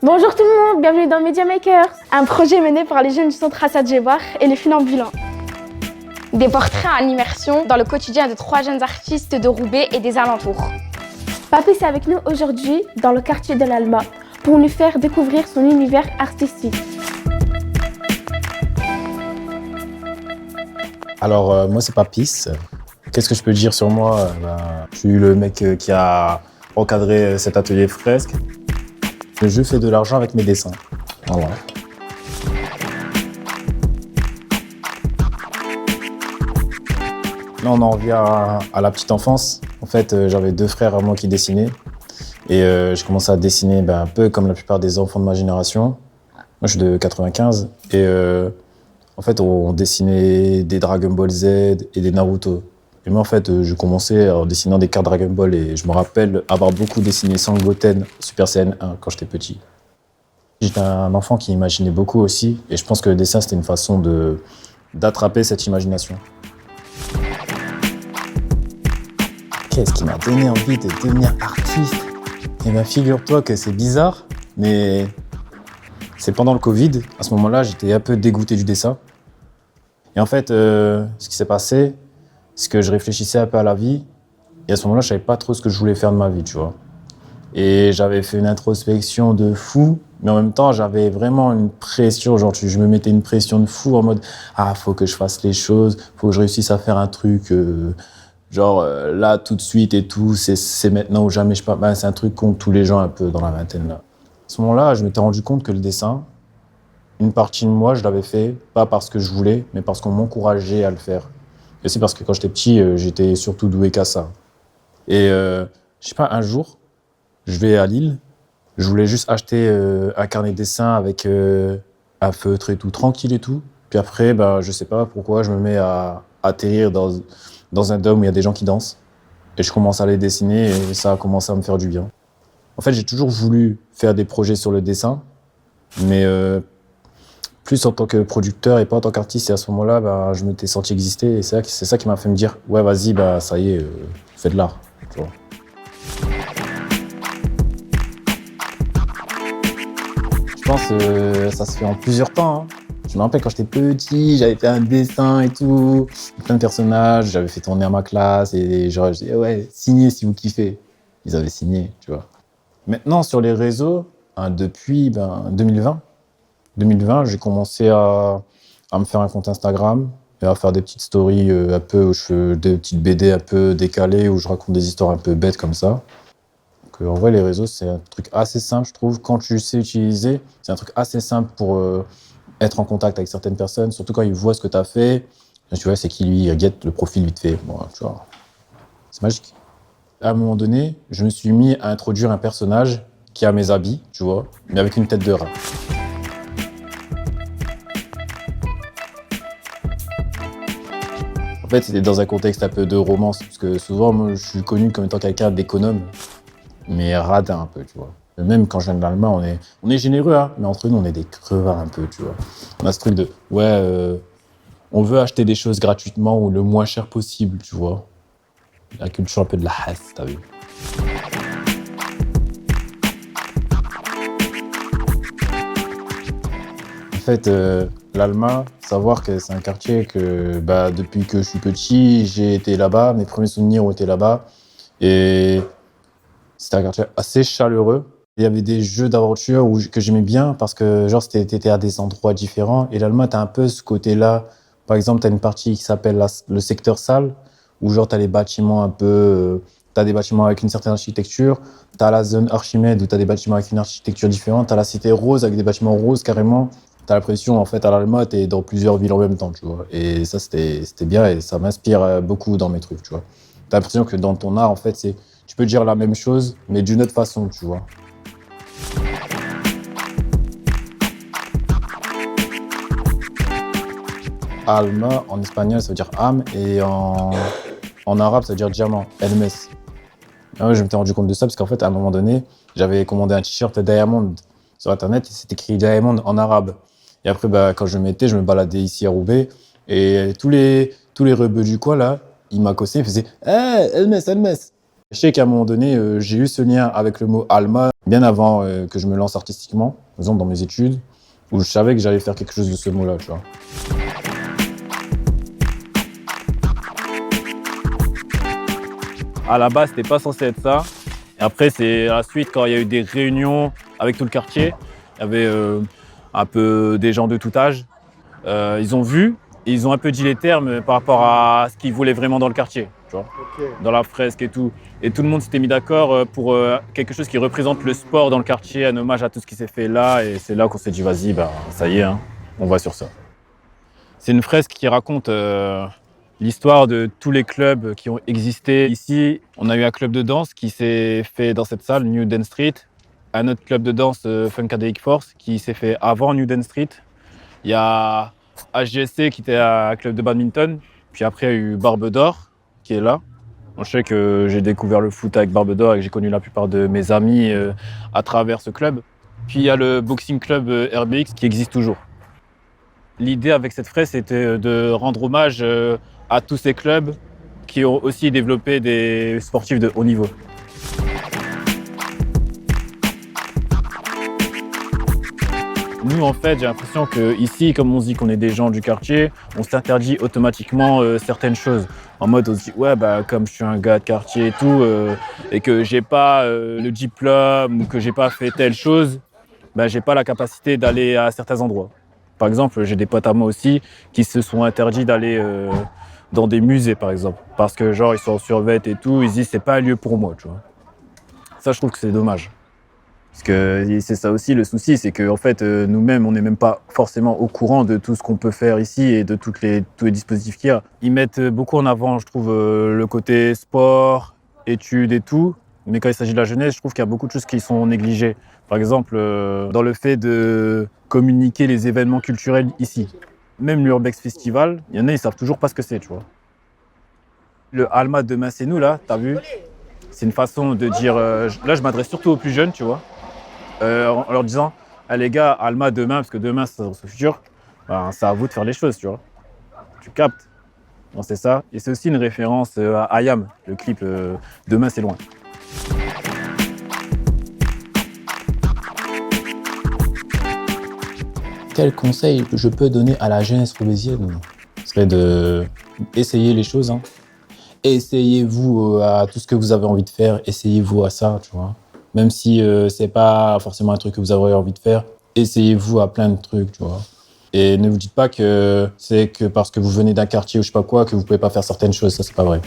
Bonjour tout le monde, bienvenue dans Media Makers, un projet mené par les jeunes du centre Assad Djebar et les funambulants. Des portraits en immersion dans le quotidien de 3 jeunes artistes de Roubaix et des alentours. Papis est avec nous aujourd'hui dans le quartier de l'Alma pour nous faire découvrir son univers artistique. Alors, moi, c'est Papis. Qu'est-ce que je peux dire sur moi? Je suis le mec qui a encadré cet atelier fresque. Je fais de l'argent avec mes dessins. Voilà. Là, on en revient à la petite enfance. En fait, j'avais 2 frères à moi qui dessinaient. Et je commençais à dessiner un peu comme la plupart des enfants de ma génération. Moi, je suis de 95. Et en fait, on dessinait des Dragon Ball Z et des Naruto. Et moi, en fait, je commençais en dessinant des cartes Dragon Ball et je me rappelle avoir beaucoup dessiné Sangoten Super Saiyan 1 quand j'étais petit. J'étais un enfant qui imaginait beaucoup aussi et je pense que le dessin, c'était une façon d'attraper cette imagination. Qu'est-ce qui m'a donné envie de devenir artiste? Eh bien, figure-toi que c'est bizarre, mais c'est pendant le Covid. À ce moment-là, j'étais un peu dégoûté du dessin. Et en fait, ce qui s'est passé, c'est que je réfléchissais un peu à la vie. Et à ce moment-là, je savais pas trop ce que je voulais faire de ma vie, tu vois. Et j'avais fait une introspection de fou, mais en même temps, j'avais vraiment une pression. Genre, je me mettais une pression de fou en mode « Ah, faut que je fasse les choses, faut que je réussisse à faire un truc, là, tout de suite et tout, c'est maintenant ou jamais. » c'est un truc qu'ont tous les gens un peu dans la vingtaine, là. À ce moment-là, je m'étais rendu compte que le dessin, une partie de moi, je l'avais fait, pas parce que je voulais, mais parce qu'on m'encourageait à le faire. Et c'est parce que quand j'étais petit, j'étais surtout doué qu'à ça. Et je sais pas, un jour, je vais à Lille, je voulais juste acheter un carnet de dessin avec un feutre et tout, tranquille et tout. Puis après, je sais pas pourquoi, je me mets à atterrir dans un dôme où il y a des gens qui dansent. Et je commence à les dessiner et ça a commencé à me faire du bien. En fait, j'ai toujours voulu faire des projets sur le dessin, mais plus en tant que producteur et pas en tant qu'artiste. Et à ce moment-là, je m'étais senti exister. Et c'est ça qui m'a fait me dire « Ouais, vas-y, ça y est, fais de l'art. » tu vois. Je pense que ça se fait en plusieurs temps. Hein. Je me rappelle quand j'étais petit, j'avais fait un dessin et tout, plein de personnages, j'avais fait tourner à ma classe et genre, je disais « Ouais, signez si vous kiffez. » Ils avaient signé, tu vois. Maintenant, sur les réseaux, depuis 2020, j'ai commencé à me faire un compte Instagram et à faire des petites stories un peu où je fais des petites BD un peu décalées où je raconte des histoires un peu bêtes comme ça. Donc, en vrai, les réseaux, c'est un truc assez simple, je trouve. Quand tu sais utiliser, c'est un truc assez simple pour être en contact avec certaines personnes, surtout quand ils voient ce que tu as fait. Tu vois, c'est qui lui, guette le profil vite fait. Bon, tu vois, c'est magique. À un moment donné, je me suis mis à introduire un personnage qui a mes habits, tu vois, mais avec une tête de rat. En fait, c'était dans un contexte un peu de romance, parce que souvent, moi, je suis connu comme étant quelqu'un d'économe, mais radin un peu, tu vois. Même quand je viens de l'Allemagne, on est généreux, hein, mais entre nous, on est des crevards un peu, tu vois. On a ce truc de, on veut acheter des choses gratuitement ou le moins cher possible, tu vois. La culture un peu de la hasse, t'as vu. En fait, l'Alma, savoir que c'est un quartier que depuis que je suis petit, j'ai été là-bas, mes premiers souvenirs ont été là-bas. Et c'était un quartier assez chaleureux. Il y avait des jeux d'aventure que j'aimais bien parce que genre t'étais à des endroits différents. Et l'Alma, t'as un peu ce côté-là. Par exemple, t'as une partie qui s'appelle le secteur salle, où genre t'as les bâtiments un peu... t'as des bâtiments avec une certaine architecture. T'as la zone Archimède où t'as des bâtiments avec une architecture différente. T'as la cité rose avec des bâtiments roses carrément. T'as l'impression, en fait, à l'Alma, t'es dans plusieurs villes en même temps, tu vois. Et ça, c'était bien et ça m'inspire beaucoup dans mes trucs, tu vois. T'as l'impression que dans ton art, en fait, tu peux dire la même chose, mais d'une autre façon, tu vois. Alma, en espagnol, ça veut dire âme, et en arabe, ça veut dire diamant, Hermès. Ah ouais, je m'étais rendu compte de ça, parce qu'en fait, à un moment donné, j'avais commandé un t-shirt Diamond sur Internet, et c'était écrit Diamond en arabe. Et après, quand je le mettais, je me baladais ici à Roubaix, et tous les rebeux du coin, là, ils m'accossaient, ils faisaient « Hey, Hermès, Hermès !» Je sais qu'à un moment donné, j'ai eu ce lien avec le mot Alma bien avant que je me lance artistiquement, par exemple dans mes études, où je savais que j'allais faire quelque chose de ce mot-là, tu vois. À la base, c'était pas censé être ça. Et après, c'est à la suite, quand il y a eu des réunions avec tout le quartier, il y avait un peu des gens de tout âge. Ils ont vu et ils ont un peu dit les termes par rapport à ce qu'ils voulaient vraiment dans le quartier, tu vois, dans la fresque et tout. Et tout le monde s'était mis d'accord pour quelque chose qui représente le sport dans le quartier, un hommage à tout ce qui s'est fait là. Et c'est là qu'on s'est dit, vas-y, bah, ça y est, hein, on va sur ça. C'est une fresque qui raconte l'histoire de tous les clubs qui ont existé ici. On a eu un club de danse qui s'est fait dans cette salle, New Den Street. Un autre club de danse, Funkadelic Force, qui s'est fait avant New Den Street. Il y a HGSC qui était un club de badminton. Puis après, il y a eu Barbe d'Or qui est là. Je sais que j'ai découvert le foot avec Barbe d'Or et que j'ai connu la plupart de mes amis à travers ce club. Puis il y a le boxing club RBX qui existe toujours. L'idée avec cette fresque, c'était de rendre hommage à tous ces clubs qui ont aussi développé des sportifs de haut niveau. Nous, en fait, j'ai l'impression qu'ici, comme on se dit qu'on est des gens du quartier, on s'interdit automatiquement certaines choses. En mode, on se dit, ouais, bah, comme je suis un gars de quartier et tout, et que j'ai pas le diplôme ou que j'ai pas fait telle chose, bah, j'ai pas la capacité d'aller à certains endroits. Par exemple, j'ai des potes à moi aussi qui se sont interdits d'aller dans des musées, par exemple. Parce que, genre, ils sont en survêt et tout, ils se disent, c'est pas un lieu pour moi, tu vois. Ça, je trouve que c'est dommage. Parce que c'est ça aussi le souci, c'est qu'en fait, nous-mêmes, on n'est même pas forcément au courant de tout ce qu'on peut faire ici et de tous les dispositifs qu'il y a. Ils mettent beaucoup en avant, je trouve, le côté sport, études et tout. Mais quand il s'agit de la jeunesse, je trouve qu'il y a beaucoup de choses qui sont négligées. Par exemple, dans le fait de communiquer les événements culturels ici. Même l'Urbex Festival, il y en a, ils savent toujours pas ce que c'est, tu vois. Le Alma demain c'est nous, là, t'as vu? C'est une façon de dire... là, je m'adresse surtout aux plus jeunes, tu vois. En leur disant, ah, les gars, Alma demain, parce que demain, c'est notre futur, ben, c'est à vous de faire les choses, tu vois. Tu captes? Bon, c'est ça. Et c'est aussi une référence à Ayam, le clip Demain, c'est loin. Quel conseil je peux donner à la jeunesse roubaisienne? Ce serait d'essayer les choses. Hein. Essayez-vous à tout ce que vous avez envie de faire, essayez-vous à ça, tu vois. Même si c'est pas forcément un truc que vous avez envie de faire, essayez-vous à plein de trucs, tu vois. Et ne vous dites pas que c'est que parce que vous venez d'un quartier ou je sais pas quoi que vous pouvez pas faire certaines choses, ça c'est pas vrai.